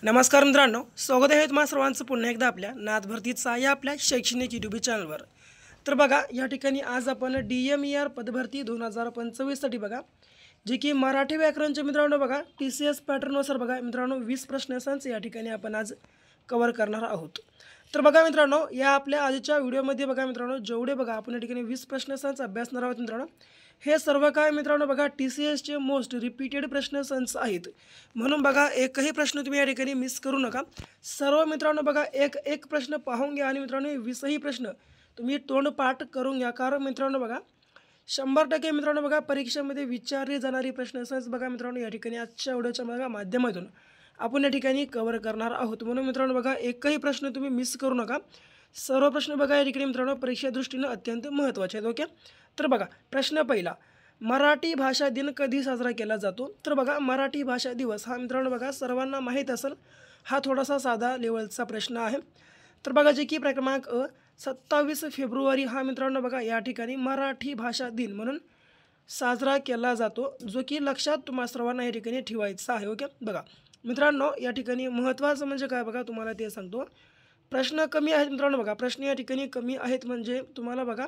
नमस्कार मित्रांनो, स्वागत आहे तुम्हा सर्वांचं पुन्हा एकदा आपल्या नाथ भरतीचा या आपल्या शैक्षणिक यूट्यूब चॅनलवर। तर बघा, या ठिकाणी आज आपण DMER पदभरती 2025 साठी बघा, जे की मराठी व्याकरणचे मित्रांनो बघा TCS पॅटर्ननुसार बघा मित्रांनो 20 प्रश्नांचं या ठिकाणी आपण आज कव्हर करणार आहोत। तर बघा मित्रांनो, या आपल्या आजच्या व्हिडिओमध्ये बघा मित्रांनो जेवढे बघा आपण या ठिकाणी 20 प्रश्नांचा अभ्यासणार आहोत मित्रांनो, हे सर्व काय मित्रांनो बघा TCSचे मोस्ट रिपीटेड प्रश्न संच आहेत। म्हणून बघा एकही प्रश्न तुम्ही या ठिकाणी मिस करू नका। सर्व मित्रांनो बघा एक प्रश्न पाहून घ्या आणि मित्रांनो 20ही प्रश्न तुम्ही तोंडपाठ करून घ्या। कारण मित्रांनो बघा 100% मित्रांनो बघा परीक्षेमध्ये विचारली जाणारी प्रश्न संच बघा मित्रांनो या ठिकाणी आजच्या व्हिडिओच्या बघा माध्यमातून आपण या ठिकाणी कव्हर करणार आहोत। म्हणून मित्रांनो बघा एकही प्रश्न तुम्ही मिस करू नका। सर्व प्रश्न बघा या ठिकाणी मित्रांनो परीक्षा दृष्टीने अत्यंत महत्त्वाचे आहेत। ओके, तर बघा प्रश्न पहिला, मराठी भाषा दिन कधी साजरा केला जातो? तर बघा मराठी भाषा दिवस हा मित्रांनो बघा सर्वांना माहीत असेल, हा थोडासा साधा लेवलचा प्रश्न आहे। तर बघा जे की क्रमांक 27 फेब्रुवारी हा मित्रांनो बघा या ठिकाणी मराठी भाषा दिन म्हणून साजरा केला जातो, जो की लक्षात तुम्हा सर्वांना या ठिकाणी ठेवायचा आहे। ओके, बघा मित्रांनो या ठिकाणी महत्त्वाचं म्हणजे काय बघा तुम्हाला ते सांगतो। प्रश्न कमी आहेत मित्रांनो बघा, प्रश्न या ठिकाणी कमी आहेत म्हणजे तुम्हाला बघा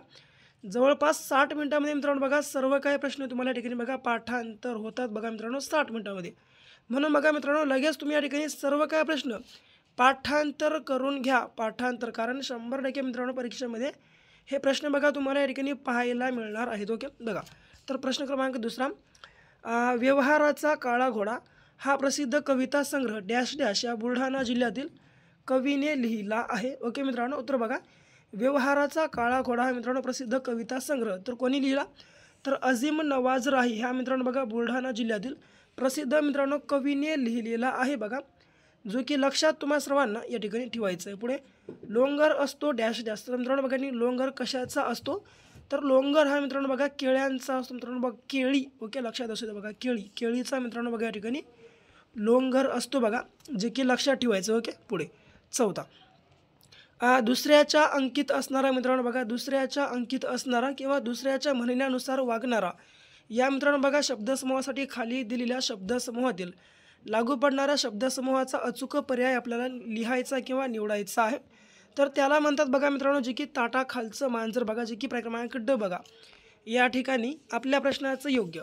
जवळपास 60 मिनिटांमध्ये मित्रांनो बघा सर्व काही प्रश्न तुम्हाला या ठिकाणी बघा पाठांतर होतात बघा मित्रांनो 60 मिनिटांमध्ये। म्हणून बघा मित्रांनो लगेच तुम्ही या ठिकाणी सर्व काही प्रश्न पाठांतर करून घ्या, पाठांतर, कारण 100% मित्रांनो परीक्षेमध्ये हे प्रश्न बघा तुम्हाला या ठिकाणी पाहायला मिळणार आहेत। ओके, बघा तर प्रश्न क्रमांक दुसरा, व्यवहाराचा काळा घोडा हा प्रसिद्ध कविता संग्रह डॅश डॅश या बुलढाणा जिल्ह्यातील कवीने लिहिला आहे। ओके मित्रांनो, उत्तर बघा व्यवहाराचा काळा घोडा हा मित्रांनो प्रसिद्ध कविता संग्रह तर कोणी लिहिला? तर अजीम नवाज राही ह्या मित्रांनो बघा बुलढाणा जिल्ह्यातील प्रसिद्ध मित्रांनो कवीने लिहिलेला आहे बघा, जो की लक्षात तुम्हा सर्वांना या ठिकाणी ठेवायचं आहे। पुढे, लोंगर असतो डॅश डॅश तर मित्रांनो बघा लोंगर कशाचा असतो? तर लोंगर हा मित्रांनो बघा केळ्यांचा असतो मित्रांनो बघा, केळी। ओके, लक्षात असू द्या बघा केळीचा मित्रांनो बघा या ठिकाणी लोंगर असतो बघा, जे की लक्षात ठेवायचं। ओके, पुढे चौथा, दुसऱ्याच्या अंकित असणारा मित्रांनो बघा दुसऱ्याच्या अंकित असणारा किंवा दुसऱ्याच्या म्हणण्यानुसार वागणारा या मित्रांनो बघा शब्दसमूहासाठी खाली दिलेल्या शब्दसमूहातील लागू पडणाऱ्या शब्दसमूहाचा अचूक पर्याय आपल्याला लिहायचा किंवा निवडायचा आहे। तर त्याला म्हणतात बघा मित्रांनो जे की ताटाखालचं मांजर बघा, जे की क्रमांक ड बघा या ठिकाणी आपल्या प्रश्नाचं योग्य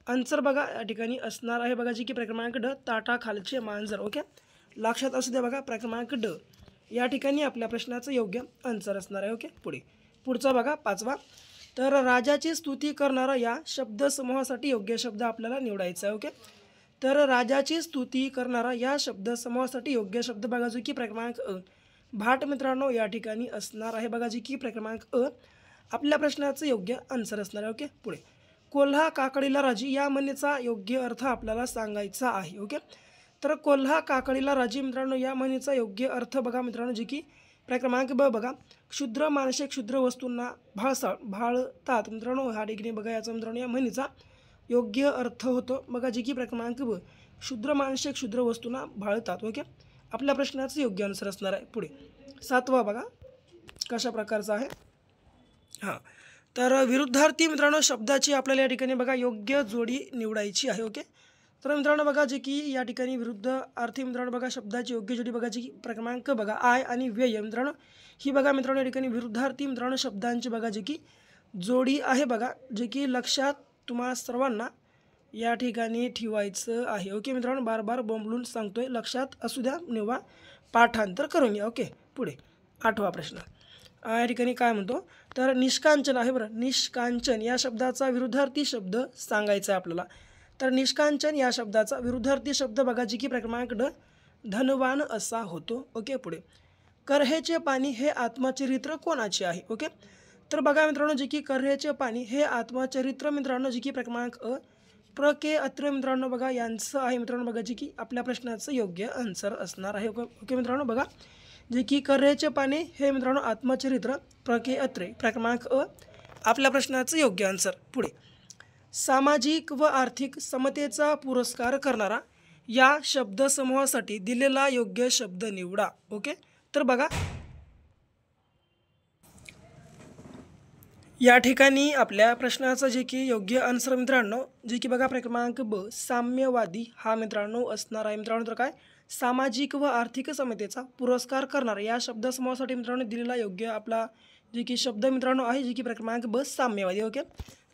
आन्सर बघा या ठिकाणी असणार आहे बघा, जे की क्रमांक ड ताटाखालचे मांजर। ओके, लक्षात असू द्या बघा क्रमांक ड या ठिकाणी आपल्या प्रश्नाचं योग्य आन्सर असणार आहे। ओके, पुढचा बघा पाचवा, तर राजाची स्तुती करणारा या शब्दसमूहासाठी योग्य शब्द आपल्याला निवडायचा आहे। ओके, तर राजाची स्तुती करणारा या शब्दसमूहासाठी योग्य शब्द बघा जो की क्रमांक भाट मित्रांनो या ठिकाणी असणार आहे बघा, जे की क्रमांक आपल्या प्रश्नाचं योग्य आन्सर असणार आहे। ओके, पुढे, कोल्हा काकडीला राजी या म्हणीचा योग्य अर्थ आपल्याला सांगायचा आहे। ओके, तर कोल्हा काकडीला राजी मित्रांनो या म्हणीचा योग्य अर्थ बघा मित्रांनो जे की क्रमांक ब बघा, क्षुद्र माणसे क्षुद्र वस्तूंना भाळतात मित्रांनो हा ठिकाणी बघा याचा मित्रांनो या म्हणीचा योग्य अर्थ होतो बघा, जे की क्रमांक ब, क्षुद्र माणसे क्षुद्र वस्तूंना भाळतात। ओके, आपल्या प्रश्नाचं योग्य आन्सर असणार आहे। पुढे सातवा बघा कशा प्रकारचा आहे, हां तर विरुद्धार्थी मित्रांनो शब्दाची आपल्याला या ठिकाणी बघा योग्य जोडी निवडायची आहे। ओके, तर मित्रांनो बघा जे की या ठिकाणी विरुद्ध अर्थी मित्रांनो बघा शब्दाची योग्य जोडी बघा जी क्रमांक बघा आय आणि व्यय मित्रांनो ही बघा मित्रांनो या ठिकाणी विरुद्धार्थी मित्रांनो शब्दांची बघा जे की जोडी आहे बघा, जे की लक्षात तुम्हा सर्वांना या ठिकाणी ठेवायचं आहे। ओके मित्रांनो, बार बार बोंबलून सांगतोय, लक्षात असू द्या, निव्वळ पाठांतर करून घ्या। ओके, पुढे आठवा प्रश्न या ठिकाणी काय म्हणतो, तर निष्कांचन आहे बरं, निष्कांचन या शब्दाचा विरुद्धार्थी शब्द सांगायचा आहे आपल्याला। तर निष्कांचन या शब्दाचा विरुद्धार्थी शब्द बघा जी की क्रमांक ड धनवान असा होतो। ओके, पुढे, कर्हेचे पाणी हे आत्मचरित्र कोणाचे आहे? ओके, तर बघा मित्रांनो जे की कर्हेचे पाणी हे आत्मचरित्र मित्रांनो जे की क्रमांक प्र के अत्रे मित्रांनो बघा यांचं आहे मित्रांनो बघा, जे की आपल्या प्रश्नाचं योग्य आन्सर असणार आहे। ओके मित्रांनो बघा जे की कर्हेचे पाणी हे मित्रांनो आत्मचरित्र प्र के अत्रे क्रमांक आपल्या प्रश्नाचं योग्य आन्सर। पुढे, सामाजिक व आर्थिक समतेचा पुरस्कार करणारा या शब्दसमूहासाठी दिलेला योग्य शब्द निवडा। ओके, तर बघा या ठिकाणी आपल्या प्रश्नाचं जे की योग्य आन्सर मित्रांनो, जे की बघा क्रमांक ब, साम्यवादी हा मित्रांनो असणार आहे मित्रांनो. तर काय, सामाजिक व आर्थिक समतेचा पुरस्कार करणार या शब्दसमूहासाठी मित्रांनो दिलेला योग्य आपला जे की शब्द मित्रांनो आहे, जे की क्रमांक ब, साम्यवादी. ओके,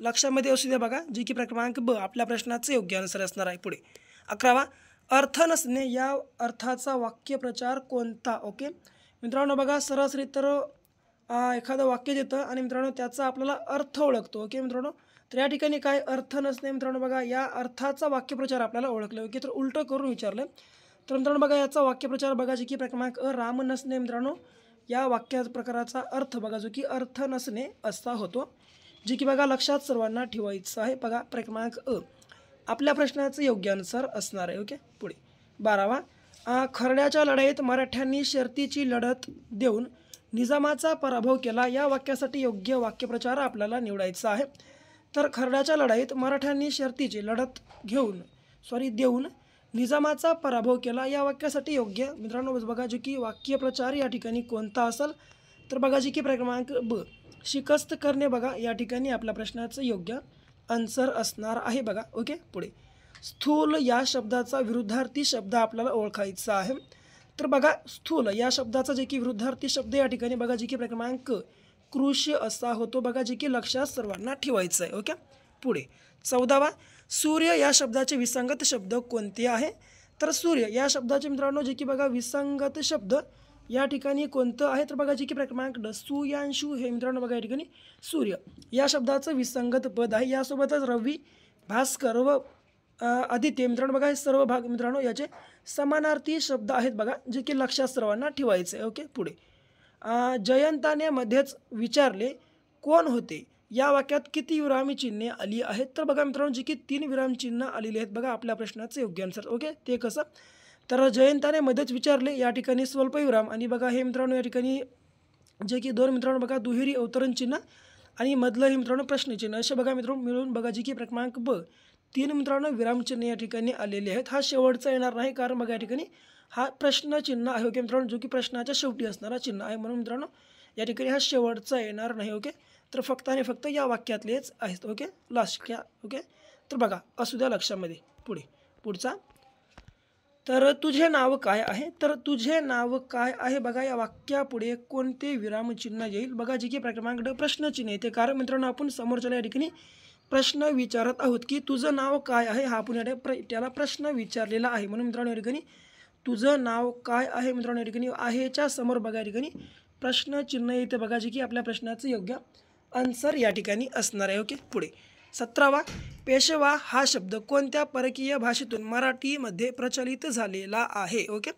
लक्षामध्ये असू द्या बघा, जे की क्रमांक ब आपल्या प्रश्नाचं योग्य आन्सर असणार आहे. पुढे 11वा, अर्थ नसणे या अर्थाचा वाक्यप्रचार कोणता. ओके मित्रांनो बघा, सरासरी तर एखादं वाक्य देतं आणि मित्रांनो त्याचा आपल्याला अर्थ ओळखतो. ओके मित्रांनो, तर या ठिकाणी काय अर्थ नसणे मित्रांनो बघा, या अर्थाचा वाक्यप्रचार आपल्याला ओळखलं. ओके, तर उलटं करून विचारलं तर मित्रांनो बघा याचा वाक्यप्रचार बघा, जे की क्रमांक अ, राम नसणे मित्रांनो या वाक्या प्रकाराचा अर्थ बघा, जो की अर्थ नसणे असा होतो, जे की बघा लक्षात सर्वांना ठेवायचं आहे. बघा क्रमांक अ आपल्या प्रश्नाचं योग्य आन्सर असणार आहे. ओके, पुढे 12वा, खर्ड्याच्या लढाईत मराठ्यांनी शर्तीची लढत देऊन निजामाचा पराभव केला या वाक्यासाठी योग्य वाक्यप्रचार आपल्याला निवडायचा आहे. तर खर्ड्याच्या लढाईत मराठ्यांनी शर्तीची लढत देऊन निजामाचा पराभव केला या वाक्यासाठी योग्य मित्रांनो बघा, जो की वाक्यप्रचार या ठिकाणी कोणता असेल तर बघा, जे की क्रमांक ब, शिकस्त करणे बघा या ठिकाणी आपल्या प्रश्नाचं योग्य आन्सर असणार आहे. बघा ओके, पुढे स्थूल या शब्दाचा विरुद्धार्थी शब्द आपल्याला ओळखायचा आहे. तर बघा स्थूल या शब्दाचा जे की विरुद्धार्थी शब्द या ठिकाणी बघा, जे की क्रमांक कृष्य असा होतो बघा, जे की लक्षात सर्वांना ठेवायचं आहे. ओके, पुढे 14वा, सूर्य या शब्दाचे विसंगत शब्द कोणते आहे. तर सूर्य या शब्दाचे मित्रांनो जे की बघा विसंगत शब्द या ठिकाणी कोणतं आहे तर बघा, जे की क्रमांक ड, सूर्यांशू हे मित्रांनो बघा या ठिकाणी सूर्य या शब्दाचं विसंगत पद आहे. यासोबतच रवी, भास्कर व आदित्य मित्रांनो बघा हे सर्व भाग मित्रांनो याचे समानार्थी शब्द आहेत बघा, जे की लक्षात सर्वांना ठेवायचे आहे. ओके, पुढे जयंताने मध्येच विचारले कोण होते या वाक्यात किती विरामी चिन्हे आली आहेत. तर बघा मित्रांनो, जे की 3 विरामचिन्ह आलेली आहेत बघा आपल्या प्रश्नाचं योग्य आन्सर. ओके, ते कसं, तर जयंताने मध्येच विचारले या ठिकाणी स्वल्पविराम आणि बघा हे मित्रांनो या ठिकाणी जे की 2 मित्रांनो बघा दुहेरी अवतरण चिन्ह आणि मधलं हे मित्रांनो प्रश्नचिन्ह असे बघा मित्रांनो मिळून बघा, जे की क्रमांक ब 3 मित्रांनो विरामचिन्ह या ठिकाणी आलेले आहेत. हा शेवटचा येणार नाही, कारण बघा या ठिकाणी हा प्रश्नचिन्ह आहे. ओके मित्रांनो, जो की प्रश्नाच्या शेवटी असणारा चिन्ह आहे, म्हणून मित्रांनो या ठिकाणी हा शेवटचा येणार नाही. ओके, तर फक्त आणि फक्त या वाक्यातलेच आहेत. ओके, लास्ट क्या. ओके, तर बघा असू द्या लक्षामध्ये. पुढचा, तर तुझे नाव काय आहे. तर तुझे नाव काय आहे बघा या वाक्यापुढे कोणते विरामचिन्ह येईल बघा, जे की क्रमांक ड प्रश्नचिन्ह येते, कारण मित्रांनो आपण समोरच्याला या ठिकाणी प्रश्न विचारत आहोत की तुझं नाव काय आहे. हा आपण त्याला प्रश्न विचारलेला आहे, म्हणून मित्रांनो या ठिकाणी तुझं नाव काय आहे मित्रांनो या ठिकाणी आहेच्या समोर बघा या ठिकाणी प्रश्नचिन्ह येते बघा, जे की आपल्या प्रश्नाचं योग्य आन्सर या ठिकाणी असणार आहे. ओके, पुढे 17वा, पेशवा हा शब्द कोणत्या परकीय भाषेतून मराठीमध्ये प्रचलित झालेला आहे. ओके,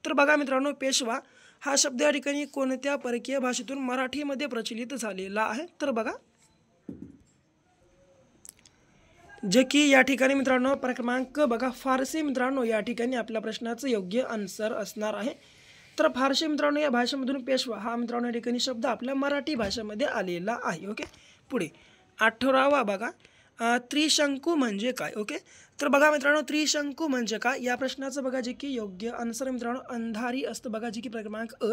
तर बघा मित्रांनो पेशवा हा शब्द या ठिकाणी कोणत्या परकीय भाषेतून मराठीमध्ये प्रचलित झालेला आहे. तर बघा जे की या ठिकाणी मित्रांनो क्रमांक बघा फारसी मित्रांनो या ठिकाणी आपल्या प्रश्नाचं योग्य आन्सर असणार आहे. तर फारसी मित्रांनो या भाषेमधून पेशवा हा मित्रांनो या ठिकाणी शब्द आपल्या मराठी भाषेमध्ये आलेला आहे. ओके, पुढे 18वा बघा, त्रिशंकू म्हणजे काय. ओके, तर बघा मित्रांनो त्रिशंकू म्हणजे काय या प्रश्नाचं बघा, जे की योग्य आन्सर मित्रांनो अंधारी असतं बघा, जे की क्रमांक अ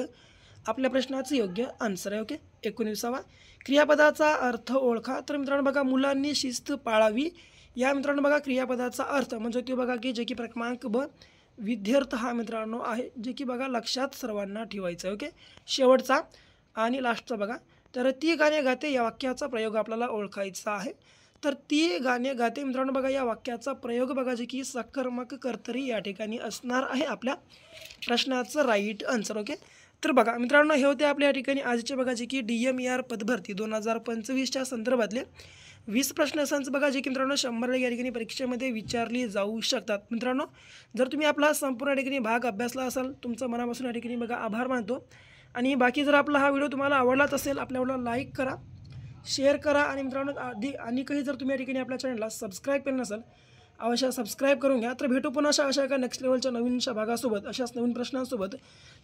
आपल्या प्रश्नाचं योग्य आन्सर आहे. ओके, 19वा, क्रियापदाचा अर्थ ओळखा. तर मित्रांनो बघा मुलांनी शिस्त पाळावी या मित्रांनो बघा क्रियापदाचा अर्थ म्हणजे ते बघा की जे की क्रमांक ब विद्यार्थ हा मित्रांनो आहे, जे की बघा लक्षात सर्वांना ठेवायचं आहे. ओके, शेवटचा आणि लास्टचा बघा, तर ती गाणे गाते या वाक्याचा प्रयोग आपल्याला ओळखायचा आहे. तर ती गाणे गाते मित्रांनो बघा या वाक्याचा प्रयोग बघा, जे की सकर्मक कर्तरी या ठिकाणी असणार आहे आपल्या प्रश्नाचं राईट आन्सर. ओके, तर बघा मित्रांनो हे होते आपल्या या ठिकाणी आजचे बघा, जे की DMER पदभरती 2025च्या संदर्भातले 20 प्रश्नसंच बघा, जे की मित्रांनो 100 या ठिकाणी परीक्षेमध्ये विचारली जाऊ शकतात. मित्रांनो जर तुम्ही आपला संपूर्ण ठिकाणी भाग अभ्यासला असाल, तुमचं मनापासून या ठिकाणी बघा आभार मानतो. आणि बाकी जर आपला हा व्हिडिओ तुम्हाला आवडलाच असेल, आपल्या व्हिडिओला लाईक करा, शेअर करा आणि मित्रांनो आणि काही जर तुम्ही या ठिकाणी आपल्या चॅनलला सबस्क्राईब केलं नसेल अवश्य सबस्क्राईब करून घ्या. तर भेटू पुन्हा अशा एका नेक्स्ट लेवलच्या नवीनशा भागासोबत, अशाच नवीन प्रश्नांसोबत.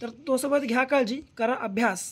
तर तोसोबत घ्या काळजी, करा अभ्यास.